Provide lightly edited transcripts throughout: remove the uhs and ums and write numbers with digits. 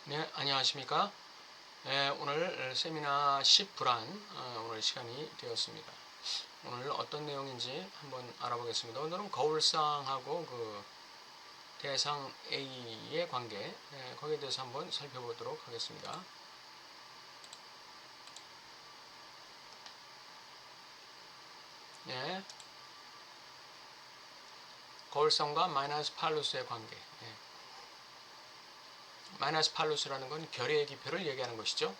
네, 안녕하십니까. 네, 오늘 세미나 10불안 오늘 시간이 되었습니다. 오늘 어떤 내용인지 한번 알아보겠습니다. 오늘은 거울상하고 그 대상 A의 관계, 거기에 대해서 한번 살펴보도록 하겠습니다. 네, 거울상과 마이너스 팔루스의 관계. 마이너스 팔루스라는 건 결의 기표를 얘기하는 것이죠.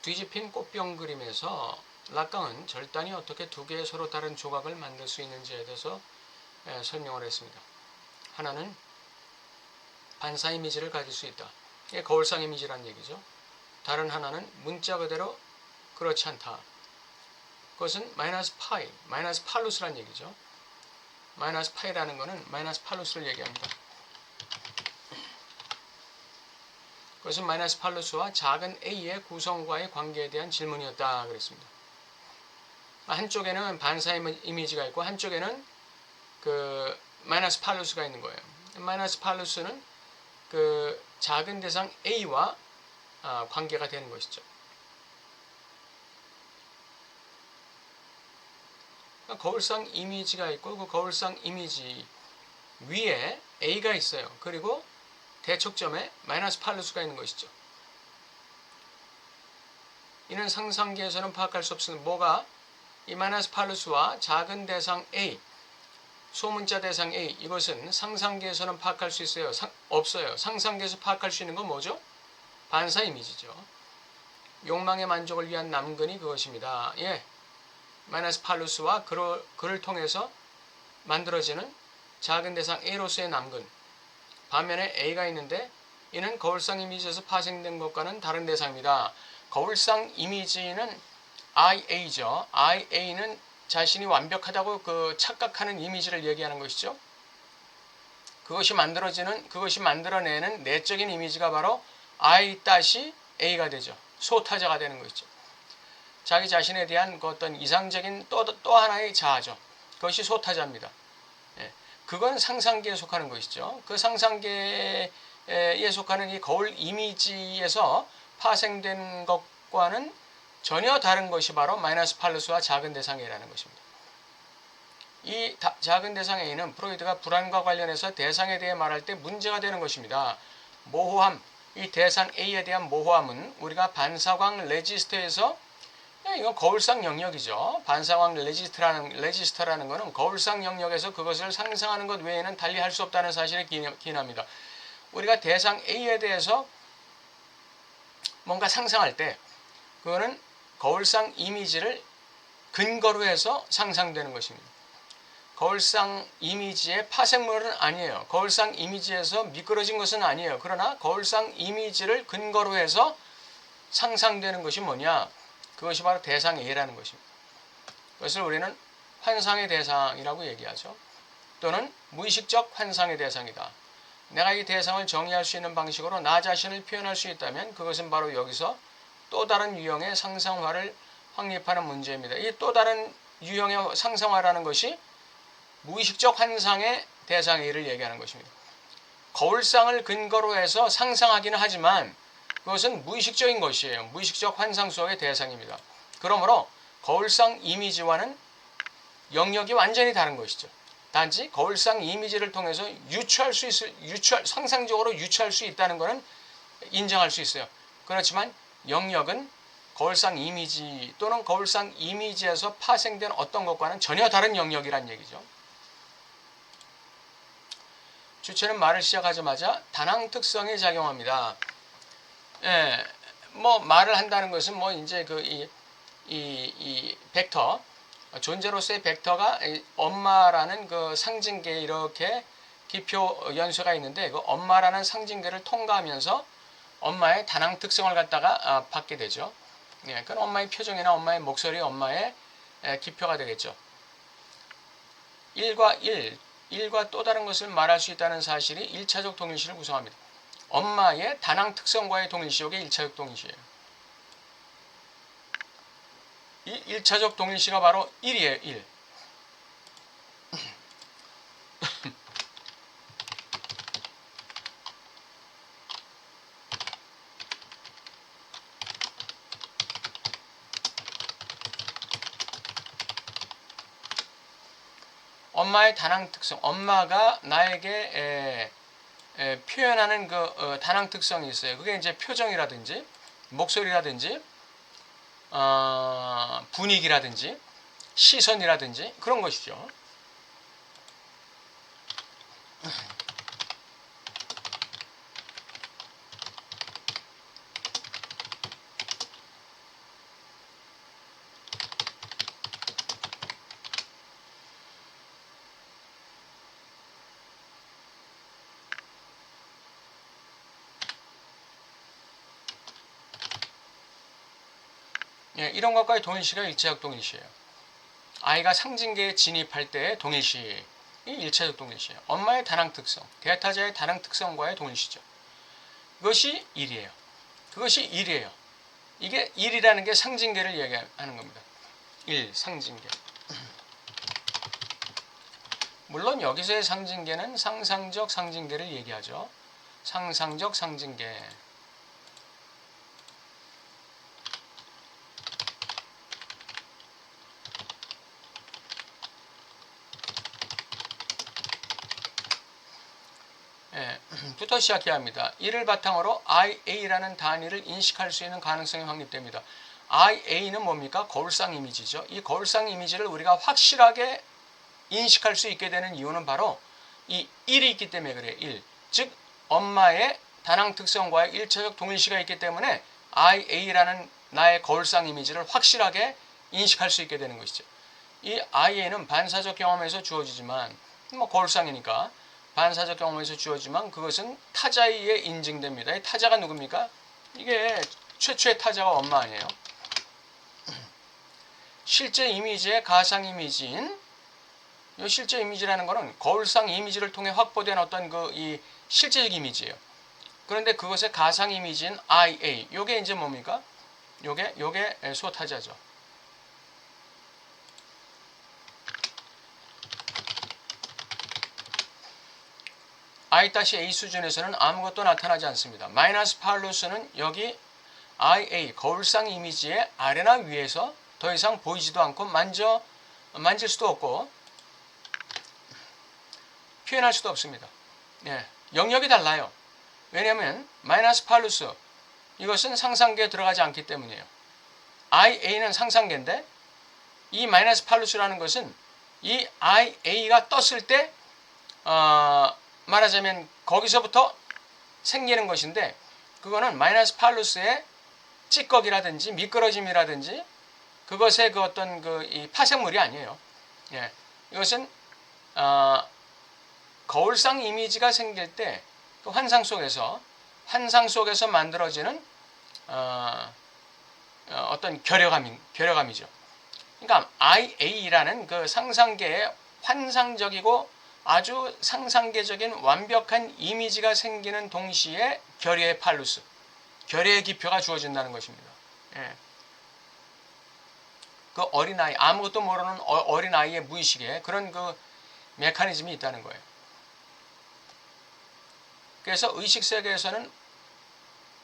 뒤집힌 꽃병 그림에서 락강은 절단이 어떻게 두 개의 서로 다른 조각을 만들 수 있는지에 대해서 설명을 했습니다. 하나는 반사 이미지를 가질 수 있다. 이게 거울상 이미지란 얘기죠. 다른 하나는 문자 그대로 그렇지 않다. 그것은 마이너스 파이, 마이너스 팔루스란 얘기죠. 마이너스 파이라는 것은 마이너스 팔루스를 얘기합니다. 그것은 마이너스 팔루스와 작은 a의 구성과의 관계에 대한 질문이었다 그랬습니다. 한쪽에는 반사 이미지가 있고 한쪽에는 그 마이너스 팔루스가 있는 거예요. 마이너스 팔루스는 그 작은 대상 a와 관계가 되는 것이죠. 거울상 이미지가 있고 그 거울상 이미지 위에 a가 있어요. 그리고 대척점에 마이너스 팔루스가 있는 것이죠. 이는 상상계에서는 파악할 수 없으면 뭐가 이 마이너스 팔루스와 작은 대상 A, 소문자 대상 A, 이것은 상상계에서는 파악할 수 있어요? 없어요. 상상계에서 파악할 수 있는 건 뭐죠? 반사 이미지죠. 욕망의 만족을 위한 남근이 그것입니다. 예, 마이너스 팔루스와 그를 통해서 만들어지는 작은 대상 A로서의 남근. 반면에 A가 있는데 이는 거울상 이미지에서 파생된 것과는 다른 대상입니다. 거울상 이미지는 IA죠. IA는 자신이 완벽하다고 착각하는 이미지를 얘기하는 것이죠. 그것이 만들어내는 내적인 이미지가 바로 I-A가 되죠. 소타자가 되는 것이죠. 자기 자신에 대한 그 어떤 이상적인 또 하나의 자아죠. 그것이 소타자입니다. 그건 상상계에 속하는 것이죠. 그 상상계에 속하는 이 거울 이미지에서 파생된 것과는 전혀 다른 것이 바로 마이너스 팔루스와 작은 대상 A라는 것입니다. 이 작은 대상 A는 프로이드가 불안과 관련해서 대상에 대해 말할 때 문제가 되는 것입니다. 모호함, 이 대상 A에 대한 모호함은 우리가 반사광 레지스터에서 이건 거울상 영역이죠. 반사광 레지스터라는 것은 거울상 영역에서 그것을 상상하는 것 외에는 달리 할 수 없다는 사실에 기인합니다. 우리가 대상 A에 대해서 뭔가 상상할 때 그거는 거울상 이미지를 근거로 해서 상상되는 것입니다. 거울상 이미지의 파생물은 아니에요. 거울상 이미지에서 미끄러진 것은 아니에요. 그러나 거울상 이미지를 근거로 해서 상상되는 것이 뭐냐? 그것이 바로 대상 A라는 것입니다. 그것을 우리는 환상의 대상이라고 얘기하죠. 또는 무의식적 환상의 대상이다. 내가 이 대상을 정의할 수 있는 방식으로 나 자신을 표현할 수 있다면 그것은 바로 여기서 또 다른 유형의 상상화를 확립하는 문제입니다. 이 또 다른 유형의 상상화라는 것이 무의식적 환상의 대상 A를 얘기하는 것입니다. 거울상을 근거로 해서 상상하기는 하지만 그것은 무의식적인 것이에요. 무의식적 환상 속의 대상입니다. 그러므로 거울상 이미지와는 영역이 완전히 다른 것이죠. 단지 거울상 이미지를 통해서 상상적으로 유추할 수 있다는 것은 인정할 수 있어요. 그렇지만 영역은 거울상 이미지 또는 거울상 이미지에서 파생된 어떤 것과는 전혀 다른 영역이란 얘기죠. 주체는 말을 시작하자마자 단항 특성에 작용합니다. 예, 뭐 말을 한다는 것은 뭐 이제 이 벡터, 존재로서의 벡터가 엄마라는 그 상징계에 이렇게 기표 연수가 있는데 그 엄마라는 상징계를 통과하면서 엄마의 단항 특성을 갖다가 받게 되죠. 예, 그건 엄마의 표정이나 엄마의 목소리, 엄마의 기표가 되겠죠. 1과 또 다른 것을 말할 수 있다는 사실이 1차적 동일시를 구성합니다. 엄마의 단항 특성과의 동일시가 1차적 동일시예요. 이 1차적 동일시가 바로 1이에요. 1. 엄마의 다낭 특성, 엄마가 나에게 표현하는 그 다낭 특성이 있어요. 그게 이제 표정이라든지 목소리라든지 분위기라든지 시선이라든지 그런 것이죠. 예, 이런 것과의 동일시가 일체적 동일시예요. 아이가 상징계에 진입할 때의 동일시, 이 일체적 동일시예요. 엄마의 다낭 특성, 대타자의 다낭 특성과의 동일시죠. 그것이 1이에요. 그것이 1이에요. 이게 1이라는 게 상징계를 얘기하는 겁니다. 1, 상징계. 물론 여기서의 상징계는 상상적 상징계를 얘기하죠. 상상적 상징계. 부터 시작해야 합니다. 이를 바탕으로 IA라는 단위를 인식할 수 있는 가능성이 확립됩니다. IA는 뭡니까? 거울상 이미지죠. 이 거울상 이미지를 우리가 확실하게 인식할 수 있게 되는 이유는 바로 이 1이 있기 때문에 그래요. 1. 즉 엄마의 다낭 특성과의 일체적 동일시가 있기 때문에 IA라는 나의 거울상 이미지를 확실하게 인식할 수 있게 되는 것이죠. 이 IA는 반사적 경험에서 주어지지만 거울상이니까 반사적 경험에서 주어지만 그것은 타자에 의해 인증됩니다. 이 타자가 누굽니까? 이게 최초의 타자가 엄마 아니에요. 실제 이미지의 가상 이미지인 이 실제 이미지라는 것은 거울상 이미지를 통해 확보된 어떤 이 실제적 이미지예요. 그런데 그것의 가상 이미지인 IA, 요게 이제 뭡니까? 요게 소타자죠. I-A 수준에서는 아무것도 나타나지 않습니다. 마이너스 팔루스는 여기 IA, 거울상 이미지의 아래나 위에서 더 이상 보이지도 않고 만질 수도 없고 표현할 수도 없습니다. 예, 영역이 달라요. 왜냐하면 마이너스 팔루스 이것은 상상계에 들어가지 않기 때문이에요. IA는 상상계인데 이 마이너스 팔루스라는 것은 이 IA가 떴을 때 말하자면 거기서부터 생기는 것인데 그거는 마이너스 팔루스의 찌꺼기라든지 미끄러짐이라든지 그것의 그 어떤 이 파생물이 아니에요. 예, 이것은 거울상 이미지가 생길 때 그 환상 속에서 만들어지는 어떤 결여감이죠. 그러니까 IA라는 그 상상계의 환상적이고 아주 상상계적인 완벽한 이미지가 생기는 동시에 결여의 팔루스, 결여의 기표가 주어진다는 것입니다. 예. 그 어린아이, 아무것도 모르는 어린아이의 무의식에 그런 그 메커니즘이 있다는 거예요. 그래서 의식세계에서는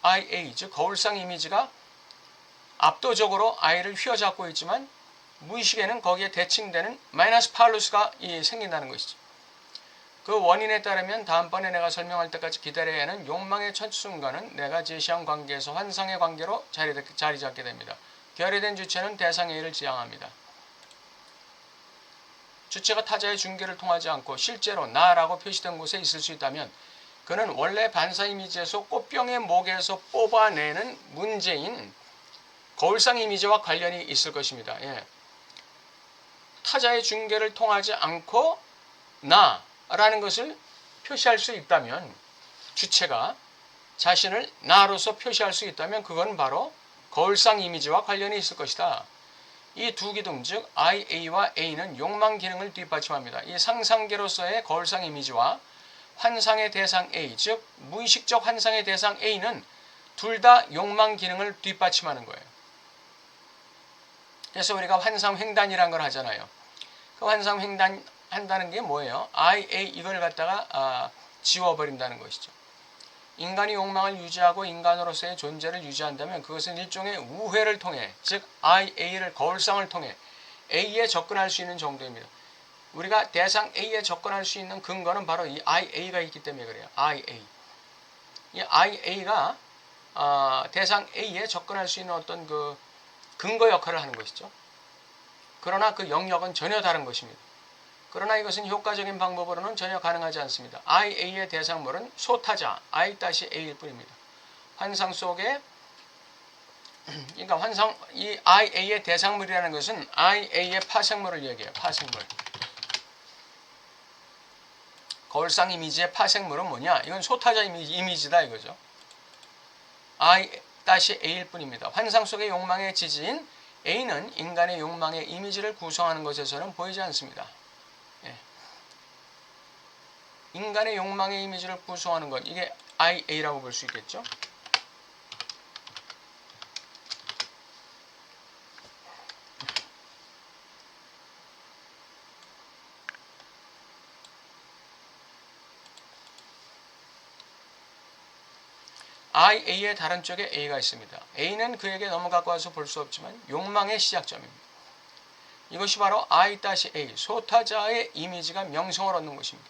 IA, 즉 거울상 이미지가 압도적으로 아이를 휘어잡고 있지만 무의식에는 거기에 대칭되는 마이너스 팔루스가 생긴다는 것이죠. 그 원인에 따르면 다음번에 내가 설명할 때까지 기다려야 하는 욕망의 첫 순간은 내가 제시한 관계에서 환상의 관계로 자리 잡게 됩니다. 결여된 주체는 대상 A를 지향합니다. 주체가 타자의 중계를 통하지 않고 실제로 나라고 표시된 곳에 있을 수 있다면 그는 원래 반사 이미지에서 꽃병의 목에서 뽑아내는 문제인 거울상 이미지와 관련이 있을 것입니다. 예. 타자의 중계를 통하지 않고 나라는 것을 표시할 수 있다면 주체가 자신을 나로서 표시할 수 있다면 그건 바로 거울상 이미지와 관련이 있을 것이다. 이 두 기둥 즉 IA와 A는 욕망 기능을 뒷받침합니다. 이 상상계로서의 거울상 이미지와 환상의 대상 A 즉 무의식적 환상의 대상 A는 둘 다 욕망 기능을 뒷받침하는 거예요. 그래서 우리가 환상 횡단이라는 걸 하잖아요. 그 환상 횡단 한다는 게 뭐예요? IA 이걸 갖다가 지워버린다는 것이죠. 인간이 욕망을 유지하고 인간으로서의 존재를 유지한다면 그것은 일종의 우회를 통해 즉 IA를 거울상을 통해 A에 접근할 수 있는 정도입니다. 우리가 대상 A에 접근할 수 있는 근거는 바로 이 IA가 있기 때문에 그래요. IA. 이 IA가 대상 A에 접근할 수 있는 어떤 그 근거 역할을 하는 것이죠. 그러나 그 영역은 전혀 다른 것입니다. 그러나 이것은 효과적인 방법으로는 전혀 가능하지 않습니다. IA의 대상물은 소타자 I-A일 뿐입니다. 환상 속에 그러니까 이 IA의 대상물이라는 것은 IA의 파생물을 얘기해요. 파생물. 거울상 이미지의 파생물은 뭐냐? 이건 소타자 이미지다 이거죠. I-A일 뿐입니다. 환상 속의 욕망의 지지인 A는 인간의 욕망의 이미지를 구성하는 것에서는 보이지 않습니다. 예. 인간의 욕망의 이미지를 구성하는 것, 이게 IA라고 볼 수 있겠죠. IA의 다른 쪽에 A가 있습니다. A는 그에게 너무 가까워서 볼 수 없지만 욕망의 시작점입니다. 이것이 바로 I-A, 소타자의 이미지가 명성을 얻는 것입니다.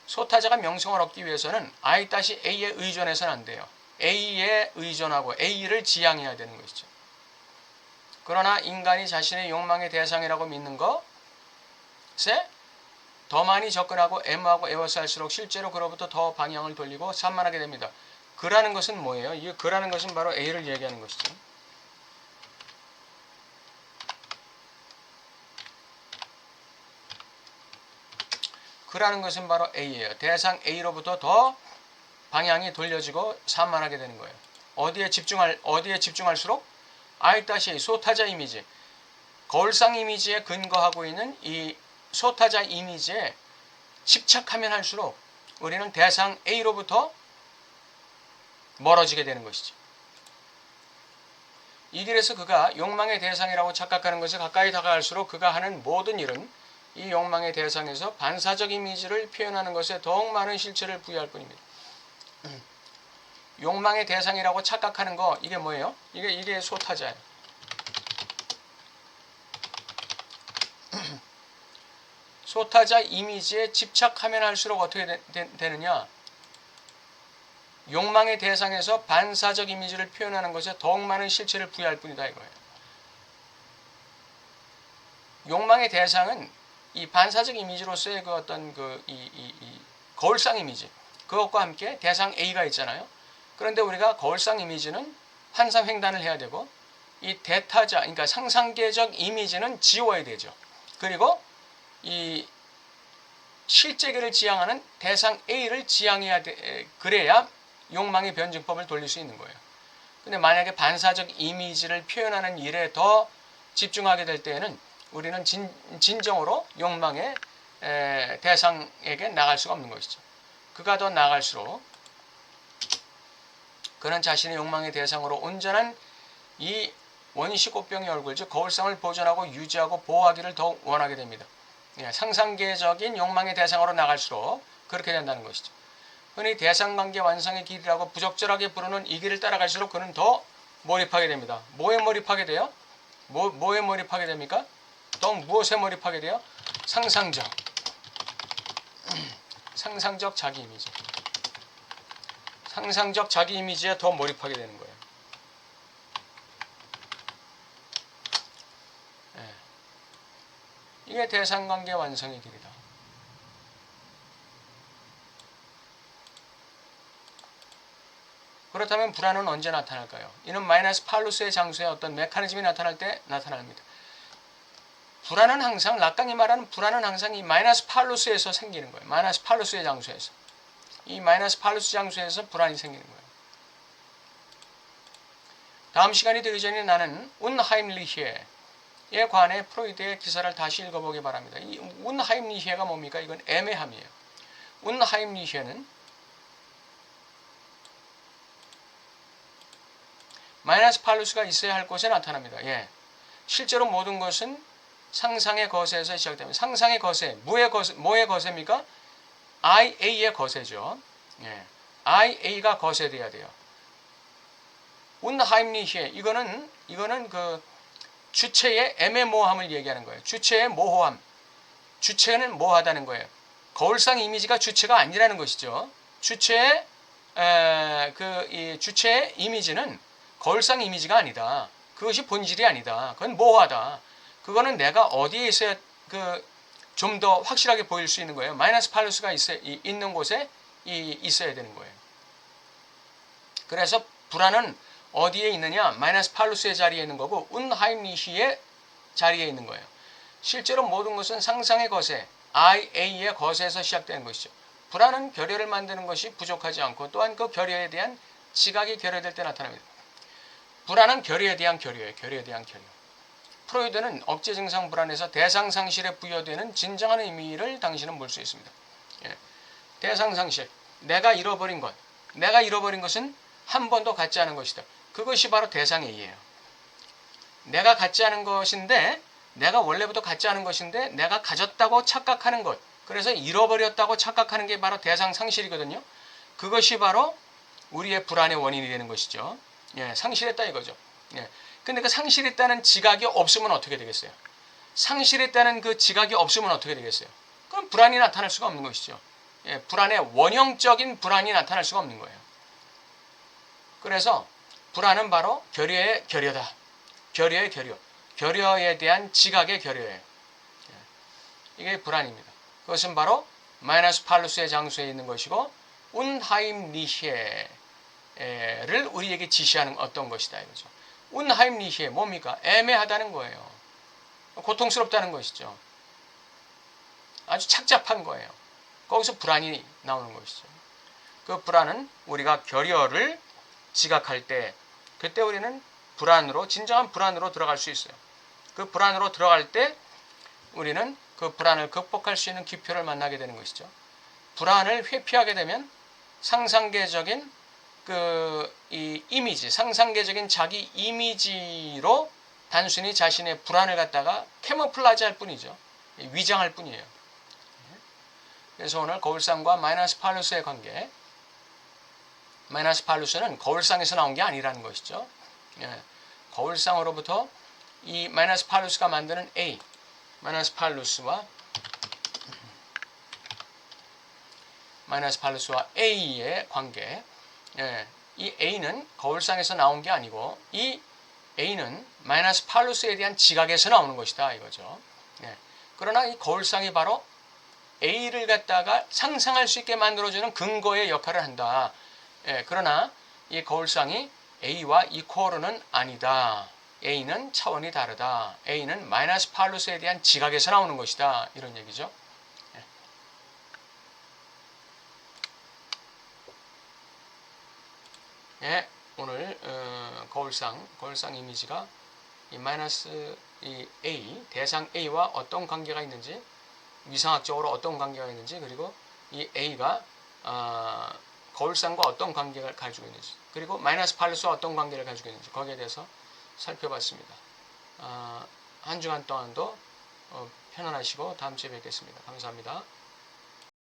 소타자가 명성을 얻기 위해서는 I-A에 의존해서는 안 돼요. A에 의존하고 A를 지향해야 되는 것이죠. 그러나 인간이 자신의 욕망의 대상이라고 믿는 것에 더 많이 접근하고 애무하고 애워싸할수록 실제로 그로부터 더 방향을 돌리고 산만하게 됩니다. 그라는 것은 뭐예요? 이 그라는 것은 바로 A를 얘기하는 것이죠. 그라는 것은 바로 A예요. 대상 A로부터 더 방향이 돌려지고 산만하게 되는 거예요. 어디에 집중할수록 I-A 소타자 이미지, 거울상 이미지에 근거하고 있는 이 소타자 이미지에 집착하면 할수록 우리는 대상 A로부터 멀어지게 되는 것이죠. 이 길에서 그가 욕망의 대상이라고 착각하는 것에 가까이 다가갈수록 그가 하는 모든 일은 이 욕망의 대상에서 반사적 이미지를 표현하는 것에 더욱 많은 실체를 부여할 뿐입니다. 욕망의 대상이라고 착각하는 거, 이게 뭐예요? 이게 소타자예요. 소타자 이미지에 집착하면 할수록 어떻게 되느냐? 욕망의 대상에서 반사적 이미지를 표현하는 것에 더욱 많은 실체를 부여할 뿐이다 이거예요. 욕망의 대상은 이 반사적 이미지로서의 그 어떤 이 거울상 이미지, 그것과 함께 대상 A가 있잖아요. 그런데 우리가 거울상 이미지는 환상 횡단을 해야 되고 이 대타자, 그러니까 상상계적 이미지는 지워야 되죠. 그리고 이 실제계를 지향하는 대상 A를 지향해야 돼. 그래야 욕망의 변증법을 돌릴 수 있는 거예요. 근데 만약에 반사적 이미지를 표현하는 일에 더 집중하게 될 때에는 우리는 진정으로 욕망의 대상에게 나갈 수가 없는 것이죠. 그가 더 나갈수록 그는 자신의 욕망의 대상으로 온전한 이 원시꽃병의 얼굴, 즉 거울상을 보존하고 유지하고 보호하기를 더욱 원하게 됩니다. 상상계적인 욕망의 대상으로 나갈수록 그렇게 된다는 것이죠. 흔히 대상관계 완성의 길이라고 부적절하게 부르는 이 길을 따라갈수록 그는 더 몰입하게 됩니다. 뭐에 몰입하게 돼요? 뭐에 몰입하게 됩니까? 또 무엇에 몰입하게 돼요? 상상적 자기 이미지. 상상적 자기 이미지에 더 몰입하게 되는 거예요. 이게 대상관계 완성의 길이다. 그렇다면 불안은 언제 나타날까요? 이는 마이너스 팔루스의 장소에 어떤 메커니즘이 나타날 때 나타납니다. 불안은 항상, 락강이 말하는 불안은 항상 이 마이너스 팔루스에서 생기는 거예요. 마이너스 팔루스의 장소에서. 이 마이너스 팔루스 장소에서 불안이 생기는 거예요. 다음 시간이 되기 전에 나는 운하임리히에 관해 프로이드의 기사를 다시 읽어보기 바랍니다. 이 운하임리히에가 뭡니까? 이건 애매함이에요. 운하임리히에는 마이너스 팔루스가 있어야 할 곳에 나타납니다. 실제로 모든 것은 상상의 거세에서 시작됩니다. 상상의 거세, 뭐의 거세입니까? IA의 거세죠. IA가 거세돼야 돼요. 운하임리히에 이거는 그 주체의 애매모호함을 얘기하는 거예요. 주체의 모호함, 주체는 뭐하다는 거예요? 거울상 이미지가 주체가 아니라는 것이죠. 주체의 주체의 이미지는 거울상 이미지가 아니다. 그것이 본질이 아니다. 그건 모호하다. 그거는 내가 어디에 있어야 좀 더 확실하게 보일 수 있는 거예요. 마이너스 팔루스가 있는 곳에 있어야 되는 거예요. 그래서 불안은 어디에 있느냐? 마이너스 팔루스의 자리에 있는 거고 운하임리히의 자리에 있는 거예요. 실제로 모든 것은 상상의 거세, IA의 거세에서 시작되는 것이죠. 불안은 결여를 만드는 것이 부족하지 않고 또한 그 결여에 대한 지각이 결여될 때 나타납니다. 불안은 결여에 대한 결여예요. 결여에 대한 결여. 프로이드는 억제 증상 불안에서 대상 상실에 부여되는 진정한 의미를 당신은 볼 수 있습니다. 예. 대상 상실, 내가 잃어버린 것, 내가 잃어버린 것은 한 번도 갖지 않은 것이다. 그것이 바로 대상 A예요. 내가 갖지 않은 것인데, 내가 원래부터 갖지 않은 것인데 내가 가졌다고 착각하는 것, 그래서 잃어버렸다고 착각하는 게 바로 대상 상실이거든요. 그것이 바로 우리의 불안의 원인이 되는 것이죠. 예, 상실했다 이거죠. 예. 근데 그 상실했다는 지각이 없으면 어떻게 되겠어요? 상실했다는 그 지각이 없으면 어떻게 되겠어요? 그럼 불안이 나타날 수가 없는 것이죠. 예, 불안의 원형적인 불안이 나타날 수가 없는 거예요. 그래서 불안은 바로 결여의 결여다. 결여의 결여. 결여에 대한 지각의 결여예요. 이게 불안입니다. 그것은 바로 마이너스 팔루스의 장소에 있는 것이고 운하임리히를 우리에게 지시하는 어떤 것이다 이거죠. 운하임리히 뭡니까? 애매하다는 거예요. 고통스럽다는 것이죠. 아주 착잡한 거예요. 거기서 불안이 나오는 것이죠. 그 불안은 우리가 결여를 지각할 때 그때 우리는 불안으로, 진정한 불안으로 들어갈 수 있어요. 그 불안으로 들어갈 때 우리는 그 불안을 극복할 수 있는 기표를 만나게 되는 것이죠. 불안을 회피하게 되면 상상계적인 이 이미지, 상상계적인 자기 이미지로 단순히 자신의 불안을 갖다가 캐모플라지 할 뿐이죠. 위장할 뿐이에요. 그래서 오늘 거울상과 마이너스 팔루스의 관계, 마이너스 팔루스는 거울상에서 나온 게 아니라는 것이죠. 거울상으로부터 이 마이너스 팔루스가 만드는 A, 마이너스 팔루스와 A의 관계, 이 A는 거울상에서 나온 게 아니고 이 A는 마이너스 팔루스에 대한 지각에서 나오는 것이다 이거죠. 그러나 이 거울상이 바로 A를 갖다가 상상할 수 있게 만들어주는 근거의 역할을 한다. 그러나 이 거울상이 A와 이퀄은 아니다. A는 차원이 다르다. A는 마이너스 팔루스에 대한 지각에서 나오는 것이다. 이런 얘기죠. 오늘 거울상 이미지가 이 마이너스 이 A, 대상 A와 어떤 관계가 있는지, 위상학적으로 어떤 관계가 있는지, 그리고 이 A가 거울상과 어떤 관계를 가지고 있는지, 그리고 마이너스 팔루스와 어떤 관계를 가지고 있는지 거기에 대해서 살펴봤습니다. 한 주간 동안도 편안하시고 다음 주에 뵙겠습니다. 감사합니다.